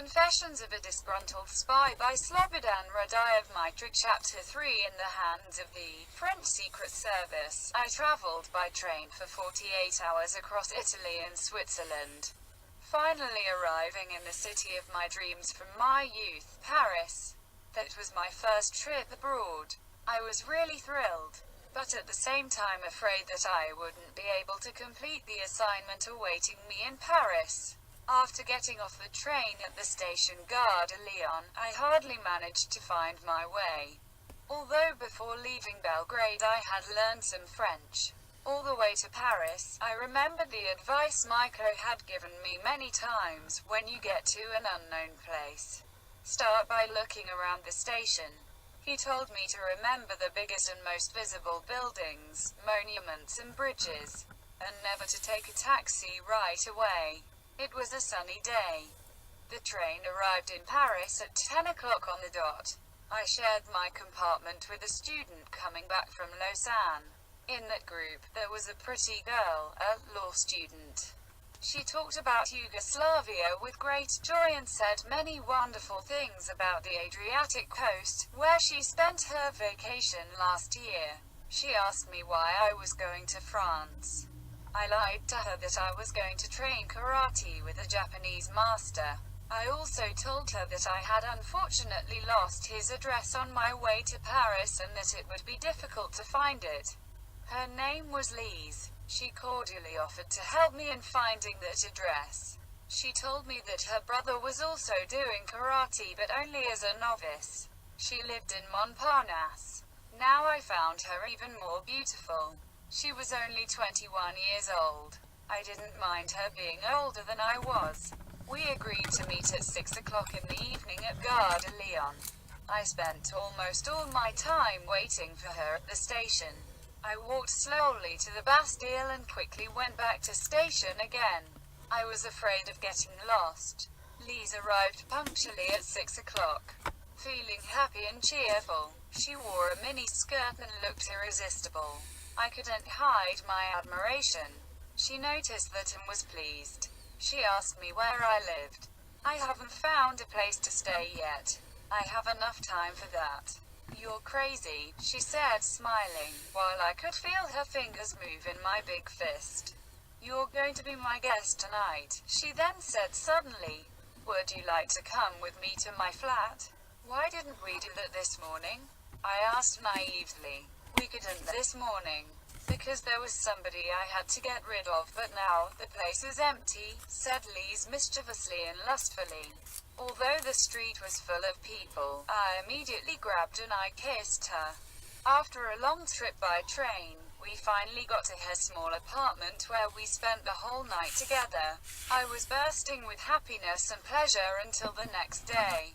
Confessions of a Disgruntled Spy by Slobodan Radiometric Chapter 3. In the hands of the French Secret Service, I travelled by train for 48 hours across Italy and Switzerland, finally arriving in the city of my dreams from my youth, Paris. That was my first trip abroad. I was really thrilled, but at the same time afraid that I wouldn't be able to complete the assignment awaiting me in Paris. After getting off the train at the station Gare de Lyon, I hardly managed to find my way. Although before leaving Belgrade I had learned some French. All the way to Paris, I remembered the advice Maiko had given me many times: when you get to an unknown place, start by looking around the station. He told me to remember the biggest and most visible buildings, monuments and bridges, and never to take a taxi right away. It was a sunny day. The train arrived in Paris at 10 o'clock on the dot. I shared my compartment with a student coming back from Lausanne. In that group, there was a pretty girl, a law student. She talked about Yugoslavia with great joy and said many wonderful things about the Adriatic coast, where she spent her vacation last year. She asked me why I was going to France. I lied to her that I was going to train karate with a Japanese master. I also told her that I had unfortunately lost his address on my way to Paris and that it would be difficult to find it. Her name was Lise. She cordially offered to help me in finding that address. She told me that her brother was also doing karate, but only as a novice. She lived in Montparnasse. Now I found her even more beautiful. She was only 21 years old. I didn't mind her being older than I was. We agreed to meet at 6 o'clock in the evening at Gare de Lyon. I spent almost all my time waiting for her at the station. I walked slowly to the Bastille and quickly went back to station again. I was afraid of getting lost. Lise arrived punctually at 6 o'clock. Feeling happy and cheerful, she wore a mini skirt and looked irresistible. I couldn't hide my admiration. She noticed that and was pleased. She asked me where I lived. I haven't found a place to stay yet. I have enough time for that. You're crazy, she said, smiling, while I could feel her fingers move in my big fist. You're going to be my guest tonight, she then said suddenly. Would you like to come with me to my flat? Why didn't we do that this morning? I asked naively. We couldn't this morning, because there was somebody I had to get rid of, but now the place is empty, said Lise mischievously and lustfully. Although the street was full of people, I immediately grabbed and I kissed her. After a long trip by train, we finally got to her small apartment where we spent the whole night together. I was bursting with happiness and pleasure until the next day,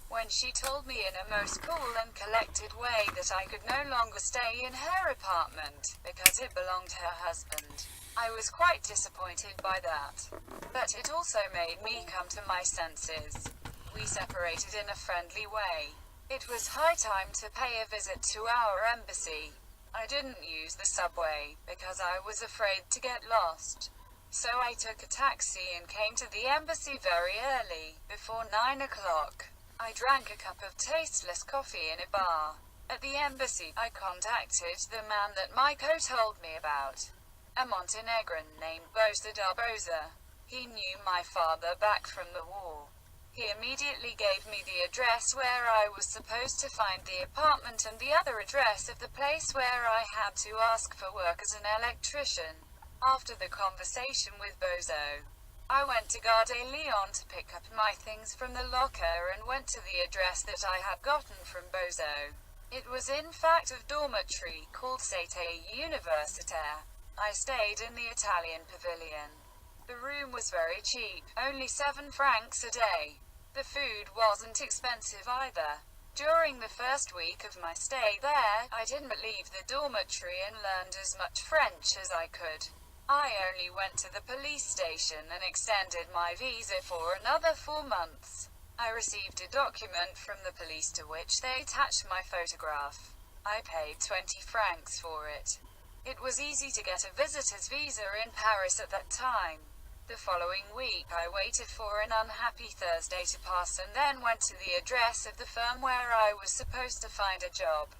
when she told me in a most cool and collected way that I could no longer stay in her apartment, because it belonged to her husband. I was quite disappointed by that, but it also made me come to my senses. We separated in a friendly way. It was high time to pay a visit to our embassy. I didn't use the subway, because I was afraid to get lost. So I took a taxi and came to the embassy very early, before 9 o'clock. I drank a cup of tasteless coffee in a bar. At the embassy, I contacted the man that Maiko told me about, a Montenegrin named Boza. He knew my father back from the war. He immediately gave me the address where I was supposed to find the apartment and the other address of the place where I had to ask for work as an electrician. After the conversation with Bozo, I went to Gare de Lyon to pick up my things from the locker and went to the address that I had gotten from Bozo. It was in fact a dormitory called Cité Universitaire. I stayed in the Italian pavilion. The room was very cheap, only 7 francs a day. The food wasn't expensive either. During the first week of my stay there, I didn't leave the dormitory and learned as much French as I could. I only went to the police station and extended my visa for another 4 months. I received a document from the police to which they attached my photograph. I paid 20 francs for it. It was easy to get a visitor's visa in Paris at that time. The following week I waited for an unhappy Thursday to pass and then went to the address of the firm where I was supposed to find a job.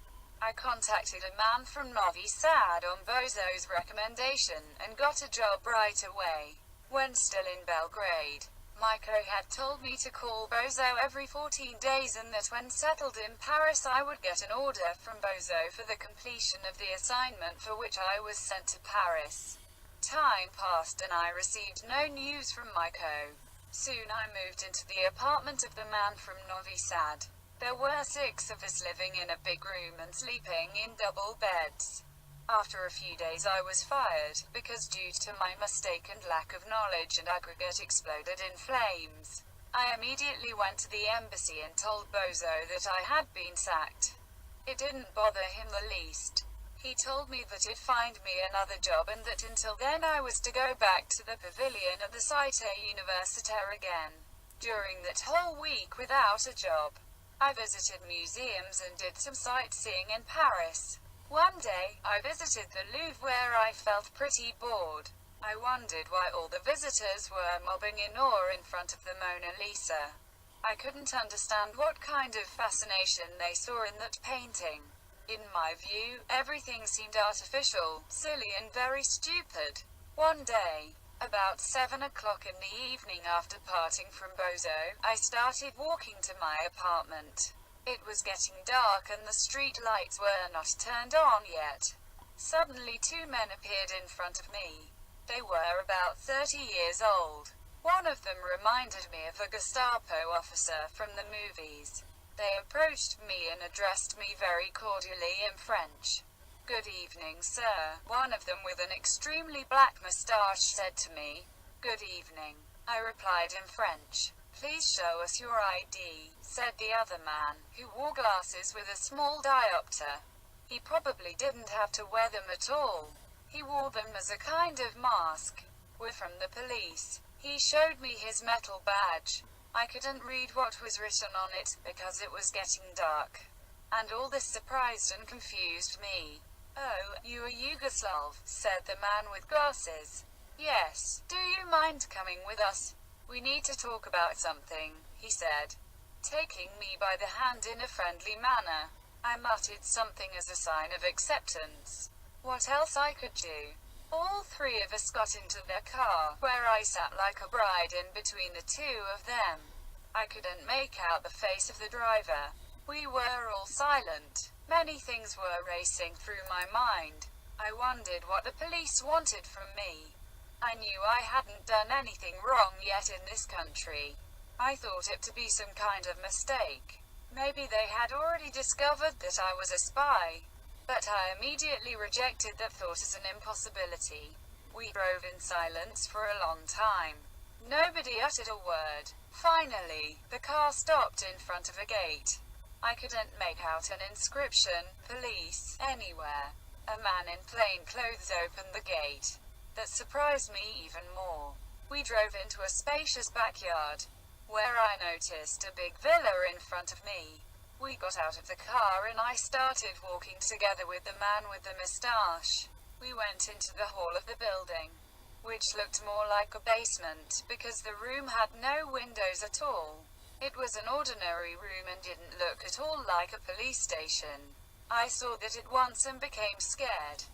I contacted a man from Novi Sad on Bozo's recommendation, and got a job right away. When still in Belgrade, Maiko had told me to call Bozo every 14 days and that when settled in Paris I would get an order from Bozo for the completion of the assignment for which I was sent to Paris. Time passed and I received no news from Maiko. Soon I moved into the apartment of the man from Novi Sad. There were 6 of us living in a big room and sleeping in double beds. After a few days I was fired, because due to my mistake and lack of knowledge an aggregate exploded in flames. I immediately went to the embassy and told Bozo that I had been sacked. It didn't bother him the least. He told me that he'd find me another job and that until then I was to go back to the pavilion at the Cité Universitaire again. During that whole week without a job, I visited museums and did some sightseeing in Paris. One day, I visited the Louvre where I felt pretty bored. I wondered why all the visitors were mobbing in awe in front of the Mona Lisa. I couldn't understand what kind of fascination they saw in that painting. In my view, everything seemed artificial, silly and very stupid. One day, about 7 o'clock in the evening after parting from Bozo, I started walking to my apartment. It was getting dark and the street lights were not turned on yet. Suddenly 2 men appeared in front of me. They were about 30 years old. One of them reminded me of a Gestapo officer from the movies. They approached me and addressed me very cordially in French. "Good evening, sir," one of them with an extremely black moustache said to me. "Good evening," I replied in French. "Please show us your ID," said the other man, who wore glasses with a small diopter. He probably didn't have to wear them at all. He wore them as a kind of mask. "We're from the police." He showed me his metal badge. I couldn't read what was written on it, because it was getting dark. And all this surprised and confused me. "Oh, you are Yugoslav," said the man with glasses. "Yes. Do you mind coming with us? We need to talk about something," he said, taking me by the hand in a friendly manner. I muttered something as a sign of acceptance. What else I could do? All 3 of us got into their car, where I sat like a bride in between the 2 of them. I couldn't make out the face of the driver. We were all silent. Many things were racing through my mind. I wondered what the police wanted from me. I knew I hadn't done anything wrong yet in this country. I thought it to be some kind of mistake. Maybe they had already discovered that I was a spy. But I immediately rejected that thought as an impossibility. We drove in silence for a long time. Nobody uttered a word. Finally, the car stopped in front of a gate. I couldn't make out an inscription, "Police," anywhere. A man in plain clothes opened the gate. That surprised me even more. We drove into a spacious backyard, where I noticed a big villa in front of me. We got out of the car and I started walking together with the man with the moustache. We went into the hall of the building, which looked more like a basement, because the room had no windows at all. It was an ordinary room and didn't look at all like a police station. I saw that at once and became scared.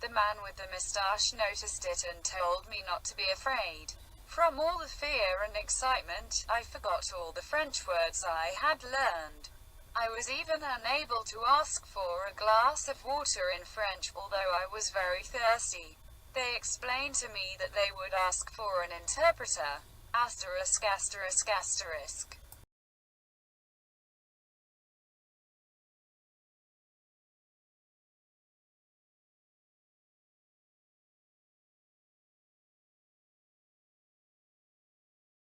The man with the moustache noticed it and told me not to be afraid. From all the fear and excitement, I forgot all the French words I had learned. I was even unable to ask for a glass of water in French, although I was very thirsty. They explained to me that they would ask for an interpreter. ****.